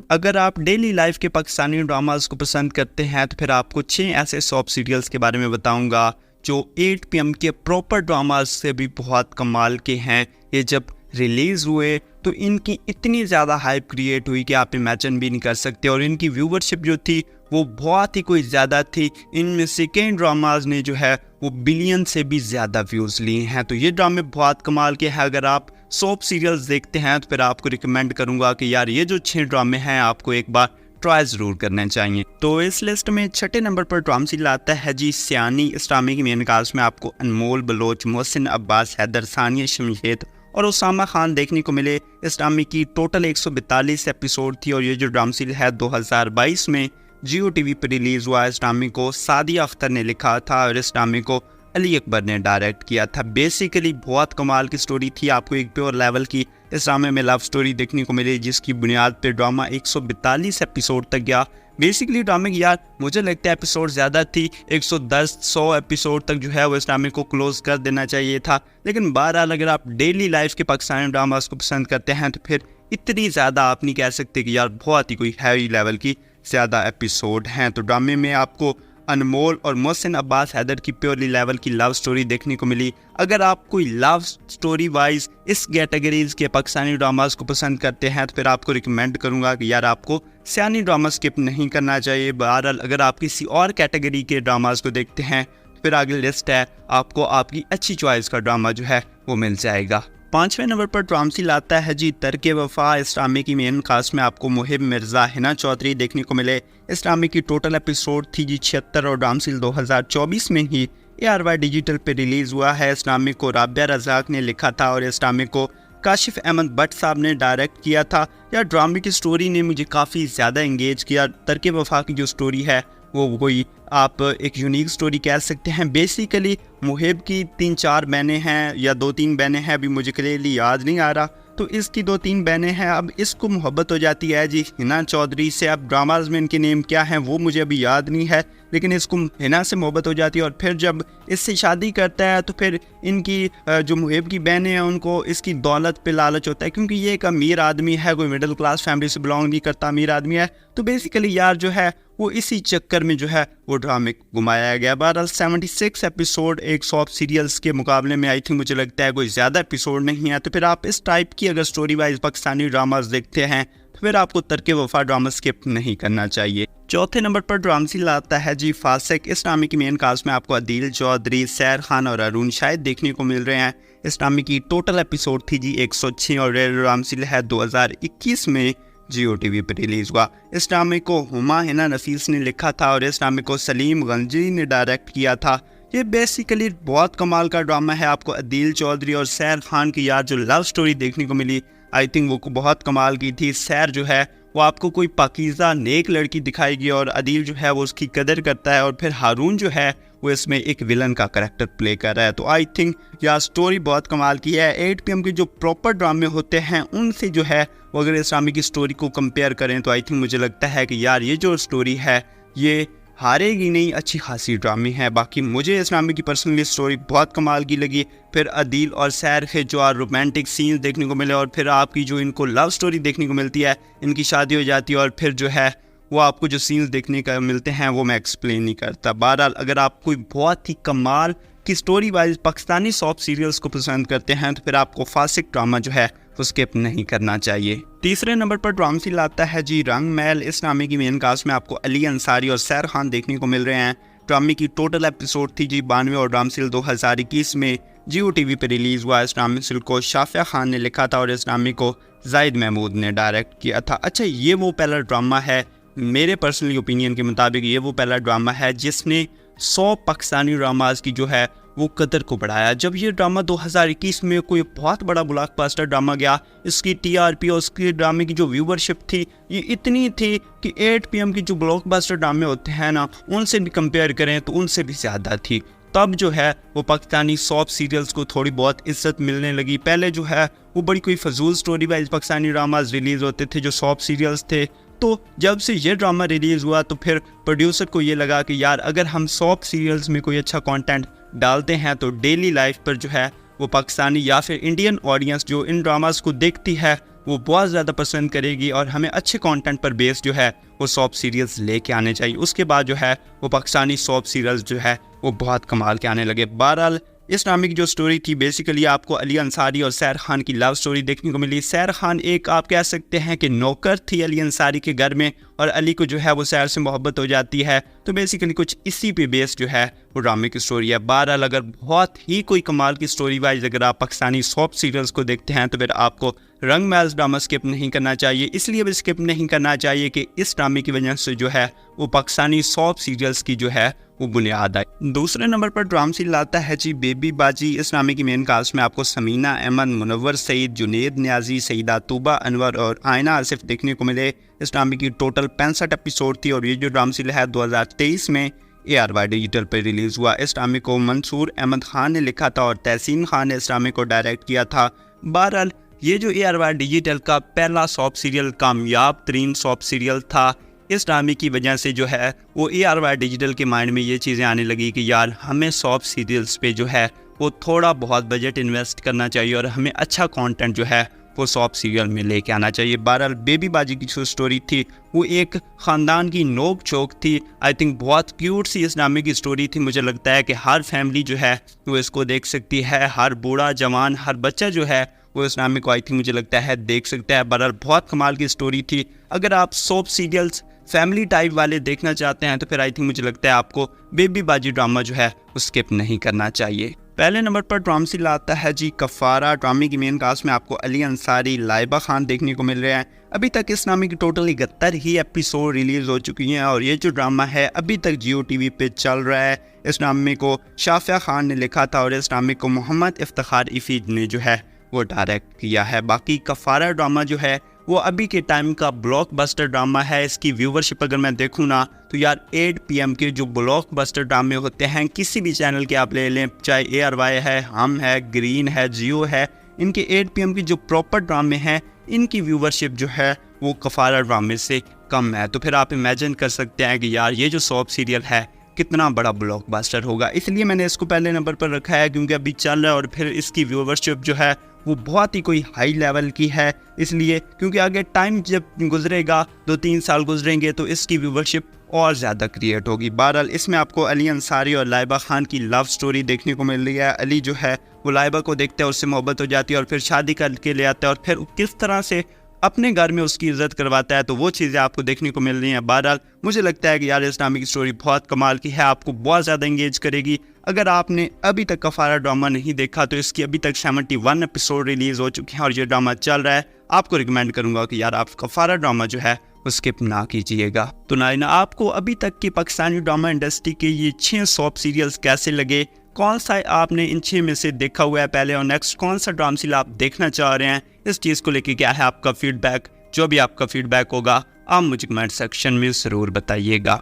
अगर आप daily life के पाकिस्तानी ड्रामास को पसंद करते हैं तो फिर आपको 6 ऐसे सॉप सीरियल्स के बारे में बताऊंगा जो 8 PM के प्रॉपर ड्रामास से भी बहुत कमाल के हैं। ये जब रिलीज़ हुए तो इनकी इतनी ज़्यादा हाइप क्रिएट हुई कि आप इमेजिन भी नहीं कर सकते, और इनकी व्यूवरशिप जो थी वो बहुत ही कोई ज़्यादा थी। इनमें से कई ड्रामाज ने जो है वो बिलियन से भी ज़्यादा व्यूज़ लिए हैं। तो ये ड्रामे बहुत कमाल के हैं। अगर आप सॉप सीरियल्स देखते हैं तो फिर आपको रिकमेंड करूँगा कि यार ये जो 6 ड्रामे हैं आपको एक बार ट्राई ज़रूर करने चाहिए। तो इस लिस्ट में 6ठे नंबर पर ड्रामा सीरियल आता है जी सियानी। इस ड्रामे की मेन कास्ट में आपको अनमोल बलोच, मोहसिन अब्बास, हैदर, सानिया शमशेद और उसामा खान देखने को मिले। इस ड्रामे की टोटल 142 एपिसोड थी और ये जो ड्रामा सीरियल है 2022 में जियो टीवी पर रिलीज़ हुआ। इस ड्रामे को सादिया अख्तर ने लिखा था और इस ड्रामे को अली अकबर ने डायरेक्ट किया था। बेसिकली बहुत कमाल की स्टोरी थी। आपको एक प्योर लेवल की इस ड्रामे में लव स्टोरी देखने को मिली जिसकी बुनियाद पर ड्रामा 142 एपिसोड तक गया। बेसिकली ड्रामे की यार मुझे लगता है एपिसोड ज़्यादा थी, 110-100 एपिसोड तक जो है वो इस ड्रामे को क्लोज कर देना चाहिए था। लेकिन बहरहाल अगर आप डेली लाइफ के पाकिस्तानी ड्रामास को पसंद करते हैं तो फिर इतनी ज़्यादा आप नहीं कह सकते कि यार बहुत ही कोई हैवी लेवल की ज़्यादा एपिसोड हैं। तो ड्रामे में आपको अनमोल और मोहसिन अब्बास हैदर की प्योरली लेवल की लव स्टोरी देखने को मिली। अगर आप कोई लव स्टोरी वाइज इस कैटेगरीज के पाकिस्तानी ड्रामास को पसंद करते हैं तो फिर आपको रिकमेंड करूंगा कि यार आपको सियानी ड्रामा स्किप नहीं करना चाहिए। बहरहाल अगर आप किसी और कैटेगरी के ड्रामास को देखते हैं तो फिर आगे लिस्ट है, आपको आपकी अच्छी चॉइस का ड्रामा जो है वो मिल जाएगा। 5वें नंबर पर ड्रामा सीरियल आता है जी तर्क वफा। इस ड्रामे की मेन कास्ट में आपको मुहिब मिर्ज़ा, हिना चौधरी देखने को मिले। इस ड्रामे की टोटल एपिसोड थी जी 76 और ड्रामा सीरियल 2024 में ही ARY डिजिटल पे रिलीज़ हुआ है। इस ड्रामे को राबिया रज़ाक ने लिखा था और इस ड्रामे को काशिफ अहमद भट्ट साहब ने डायरेक्ट किया था। यार ड्रामे की स्टोरी ने मुझे काफ़ी ज़्यादा इंगेज किया। तर्क वफा की जो स्टोरी है वो कोई आप एक यूनिक स्टोरी कह सकते हैं। बेसिकली मुहिब की 3-4 बहनें हैं या 2-3 बहनें हैं, अभी मुझे क्लियरली याद नहीं आ रहा। तो इसकी 2-3 बहनें हैं। अब इसको मोहब्बत हो जाती है जी हिना चौधरी से। अब ड्रामाज में इनके नेम क्या हैं वो मुझे अभी याद नहीं है, लेकिन इसको हिना से मोहब्बत हो जाती है और फिर जब इससे शादी करता है तो फिर इनकी जो मुहिब की बहनें हैं उनको इसकी दौलत पे लालच होता है, क्योंकि ये एक अमीर आदमी है, कोई मिडिल क्लास फैमिली से बिलोंग नहीं करता, अमीर आदमी है। तो बेसिकली यार जो है वो इसी चक्कर में जो है वो ड्रामे को घुमाया गया। बहरहाल 76 एपिसोड एक सॉप सीरियल्स के मुकाबले में आई थिंक मुझे लगता है कोई ज़्यादा एपिसोड नहीं है। तो फिर आप इस टाइप की अगर स्टोरी वाइज पाकिस्तानी ड्रामास देखते हैं तो फिर आपको तर्क वफा ड्रामा स्किप नहीं करना चाहिए। 4थे नंबर पर ड्रामा सीरियल आता है जी फासिक। इस ड्रामे की मेन कास्ट में आपको अदील चौधरी, सैर खान और अरुण शाहिद देखने को मिल रहे हैं। इस ड्रामे की टोटल एपिसोड थी जी 106 और ड्रामा सीरियल है 2021 में जियो टीवी पर रिलीज़ हुआ। इस ड्रामे को हुमा हिना नफीस ने लिखा था और इस ड्रामे को सलीम गंजी ने डायरेक्ट किया था। ये बेसिकली बहुत कमाल का ड्रामा है। आपको अदील चौधरी और सैर खान की यार जो लव स्टोरी देखने को मिली आई थिंक वो बहुत कमाल की थी। सैर जो है वो आपको कोई पाकीज़ा नेक लड़की दिखाएगी और अदील जो है वो उसकी कदर करता है, और फिर हारून जो है वो इसमें एक विलन का करैक्टर प्ले कर रहा है। तो आई थिंक यार स्टोरी बहुत कमाल की है। 8 PM के जो प्रॉपर ड्रामे होते हैं उनसे जो है वो अगर इस ड्रामे की स्टोरी को कंपेयर करें तो आई थिंक मुझे लगता है कि यार ये जो स्टोरी है ये हारेगी नहीं, अच्छी खासी ड्रामे है। बाकी मुझे इस ड्रामे की पर्सनली स्टोरी बहुत कमाल की लगी। फिर अदील और सैर के जो रोमांटिक सीन्स देखने को मिले और फिर आपकी जो इनको लव स्टोरी देखने को मिलती है, इनकी शादी हो जाती है और फिर जो है वो आपको जो सीन्स देखने का मिलते हैं वो मैं एक्सप्लेन नहीं करता। बहरहाल अगर आप कोई बहुत ही कमाल की story wise Pakistani soap serials को पसंद करते हैं तो फिर आपको फासिक ड्रामा जो है वो स्किप नहीं करना चाहिए। 3रे नंबर पर ड्रामा सीरियल आता है जी रंग महल। इस ड्रामे की मेन कास्ट में आपको अली अंसारी और सैर खान देखने को मिल रहे हैं। ड्रामे की टोटल एपिसोड थी जी 92 और ड्रामा सीरियल 2021 में जियो टीवी पर रिलीज़ हुआ। इस ड्रामे सीरियल को शाफिया खान ने लिखा था और इस ड्रामे को जाहिद महमूद ने डायरेक्ट किया था। अच्छा, ये वो पहला ड्रामा है मेरे पर्सनली ओपिनियन के मुताबिक, ये वो पहला ड्रामा है जिसने 100 पाकिस्तानी ड्रामाज की जो है वो कदर को बढ़ाया। जब ये ड्रामा 2021 में कोई बहुत बड़ा ब्लॉकबस्टर ड्रामा गया, इसकी TRP और उसकी ड्रामे की जो व्यूवरशिप थी ये इतनी थी कि 8 PM की जो ब्लॉकबस्टर ड्रामे होते हैं ना उनसे भी कंपेयर करें तो उनसे भी ज़्यादा थी। तब जो है वो पाकिस्तानी सॉप सीरियल्स को थोड़ी बहुत इज्जत मिलने लगी। पहले जो है वो बड़ी कोई फजूल story wise Pakistani dramas release होते थे जो सॉप सीरियल्स थे। तो जब से ये ड्रामा रिलीज़ हुआ तो फिर प्रोड्यूसर को ये लगा कि यार अगर हम सॉप सीरियल्स में कोई अच्छा कंटेंट डालते हैं तो डेली लाइफ पर जो है वो पाकिस्तानी या फिर इंडियन ऑडियंस जो इन ड्रामास को देखती है वो बहुत ज़्यादा पसंद करेगी और हमें अच्छे कंटेंट पर बेस्ड जो है वो सॉप सीरियल्स लेके आने चाहिए। उसके बाद जो है वो पाकिस्तानी सॉप सीरियल्स जो है वो बहुत कमाल के आने लगे। बहरहाल इस ड्रामे की जो स्टोरी थी बेसिकली आपको अली अंसारी और सैर खान की लव स्टोरी देखने को मिली। सैर खान एक आप कह सकते हैं कि नौकर थी अली अंसारी के घर में और अली को जो है वो सैर से मोहब्बत हो जाती है। तो बेसिकली कुछ इसी पे बेस्ड जो है वो ड्रामे की स्टोरी है। बहरहाल अगर बहुत ही कोई कमाल की स्टोरी वाइज अगर आप पाकिस्तानी सॉप सीरियल्स को देखते हैं तो फिर आपको रंग महल ड्रामा स्किप नहीं करना चाहिए। इसलिए भी स्किप नहीं करना चाहिए कि इस ड्रामे की वजह से जो है वो पाकिस्तानी सॉप सीरियल्स की जो है वो बुनियाद आई। दूसरे नंबर पर ड्रामा सीरियल आता है जी बेबी बाजी। इस ड्रामे की मेन कास्ट में आपको समीना अहमद, मुनव्वर सईद, जुनेद न्याजी, सईदा तूबा अनवर और आयना आसिफ देखने को मिले। इस ड्रामे की टोटल 65 एपिसोड थी और ये जो ड्रामा सीरियल है 2023 में ARY डिजिटल पर रिलीज़ हुआ। इस ड्रामे को मंसूर अहमद खान ने लिखा था और तहसीन खान ने इस ड्रामे को डायरेक्ट किया था। बहरहाल ये जो ARY डिजिटल का पहला सॉप सीरियल कामयाब तरीन सॉप सीरियल था। इस ड्रामे की वजह से जो है वो ARY डिजिटल के माइंड में ये चीज़ें आने लगी कि यार हमें सॉप सीरियल्स पे जो है वो थोड़ा बहुत बजट इन्वेस्ट करना चाहिए और हमें अच्छा कंटेंट जो है वो सॉप सीरियल में लेके आना चाहिए। बहरहाल बेबी बाजी की जो स्टोरी थी वो एक ख़ानदान की नोक चोक थी। आई थिंक बहुत क्यूट सी इस ड्रामे की स्टोरी थी। मुझे लगता है कि हर फैमिली जो है वो इसको देख सकती है, हर बूढ़ा जवान हर बच्चा जो है वो इस ड्रामे को आई थिंक मुझे लगता है देख सकता है। बहरहाल बहुत कमाल की स्टोरी थी। अगर आप सॉप सीरियल्स फैमिली टाइप वाले देखना चाहते हैं तो फिर आई थिंक मुझे लगता है आपको बेबी बाजी ड्रामा जो है वो स्किप नहीं करना चाहिए। पहले नंबर पर ड्रामा सीरियल आता है जी कफ़ारा। ड्रामे की मेन कास्ट में आपको अली अंसारी, लाइबा खान देखने को मिल रहे हैं। अभी तक इस ड्रामे की टोटल 71 ही एपिसोड रिलीज़ हो चुकी हैं और ये जो ड्रामा है अभी तक जियो टीवी पे चल रहा है। इस ड्रामे को शाफिया खान ने लिखा था और इस ड्रामे को मोहम्मद इफ्तिखार इफीद ने जो है वो डायरेक्ट किया है। बाकी कफ़ारा ड्रामा जो है वो अभी के टाइम का ब्लॉकबस्टर ड्रामा है। इसकी व्यूवरशिप अगर मैं देखूँ ना तो यार 8 PM के जो ब्लॉकबस्टर ड्रामे होते हैं किसी भी चैनल के आप ले लें, चाहे ARY है, हम है, ग्रीन है, जियो है, इनके 8 PM के जो प्रॉपर ड्रामे हैं इनकी व्यूवरशिप जो है वो कफ़ारा ड्रामे से कम है। तो फिर आप इमेजिन कर सकते हैं कि यार ये जो सॉप सीरियल है कितना बड़ा ब्लॉकबस्टर होगा। इसलिए मैंने इसको पहले नंबर पर रखा है क्योंकि अभी चल रहा है और फिर इसकी व्यूवरशिप जो है वो बहुत ही कोई हाई लेवल की है। इसलिए क्योंकि आगे टाइम जब गुजरेगा 2-3 साल गुजरेंगे तो इसकी व्यूवरशिप और ज़्यादा क्रिएट होगी। बहरहाल इसमें आपको अली अंसारी और लाइबा खान की लव स्टोरी देखने को मिल रही है। अली जो है वो लाइबा को देखता है, उससे मोहब्बत हो जाती है और फिर शादी करके ले आता है और फिर किस तरह से अपने घर में उसकी इज्जत करवाता है, तो वो चीज़ें आपको देखने को मिल रही हैं। बहरहाल मुझे लगता है कि यार इस ड्रामे की स्टोरी बहुत कमाल की है, आपको बहुत ज़्यादा इंगेज करेगी। अगर आपने अभी तक कफ़ारा ड्रामा नहीं देखा तो इसकी अभी तक 71 एपिसोड रिलीज़ हो चुके हैं और ये ड्रामा चल रहा है। आपको रिकमेंड करूँगा कि यार आप कफ़ारा ड्रामा जो है वो स्किप ना कीजिएगा। तो नाइना आपको अभी तक की पाकिस्तानी ड्रामा इंडस्ट्री के ये 6 सॉप सीरियल्स कैसे लगे, कौन सा आपने इन 6 में से देखा हुआ है पहले और नेक्स्ट कौन सा ड्रामा सीरियल आप देखना चाह रहे हैं, इस चीज़ को लेके क्या है आपका फीडबैक। जो भी आपका फीडबैक होगा आप मुझे कमेंट सेक्शन में ज़रूर बताइएगा।